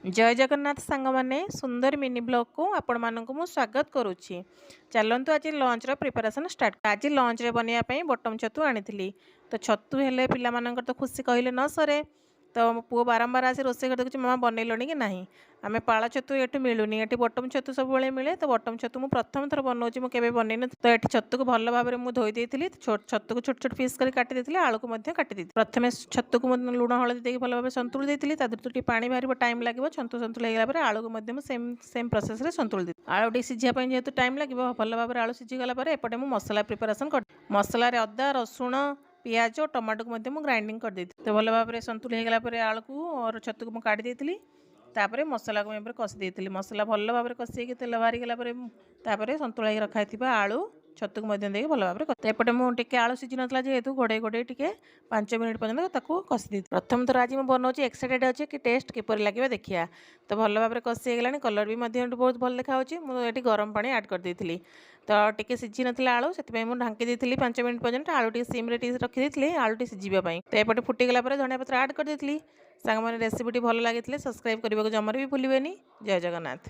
जय जगन्नाथ सांग माने सुंदर मिनी ब्लॉग को आपण मानक मु स्वागत करुच्ची। चलतु आज लंच प्रिपरेशन स्टार्ट। आज लंच रे बनवाई बटम छतु आनी तो छतु हेले पिला मानकर तो खुशी कहले न सरे। तो मो पुओ बारंबार आसी रोसे कर देखुची मामा बनैलणी कि नहीं। आमे पाला छतु एटू मिलूनी एटी बटम छतु सब बेले मिले। तो बटम छतु मु प्रथम थर बनौची मु केबे बनैन। तो एटी छतु को भल भाबरे मु धोई देइथिली। छतु को छोट छोट पीस कर काटी देइथिली। आलू को मध्य काटी देइथिली। प्रथमे छतु को लूण हळदी देके भल भाबरे संतुली देइथिली। ता देरतु टी पानी बाहरिबो टाइम लागिबो। छतु संतुल हेगला परे आलू को मध्य मु सेम प्रोसेस रे संतुल देइथिली। आलू टी सिझिया पय जेहेतु टाइम लागिबो भल भाबरे आलू सिझी गला परे एपटे मु मसला प्रिपरेशन कर। मसला रे अदा रसुण पियाज और टमाटो को मध्य ग्राइंडिंग कर देती। तो भल भाव में संतुल होगला आलू को और छतु को मुझे काटी देती। तापर मसला को मैं कषि देती। मसला भल भाव में कषि तेल बाहरी गला संतुला रखाई आलू छतु को भल भाव में एपटे मुझे आलू सीझी नाला जेहेतु घोड़े घोड़े टे 5 मिनट पर्यटन कषि दी। प्रथम थर आज मुझे बनाऊँ एक्साइटेड अच्छे कि टेस्ट किपर लगे देखिए। तो भल भाव में कषि होगा कलर भी बहुत भल देखा मुझे गरम पानी ऐड कर देती। तो टी सीझी नाला आलू से मुझे ढांकी देती 5 मिनट पर्यटन आलू टी सिम रखी आलू टी सीझापी। तो एपटे फुटीगला धनिया पत्र ऐड कर देती। सांग मैंने रेसिपी भल लगी सब्सक्राइब करने को जमार भी भूलें। जय जगन्नाथ।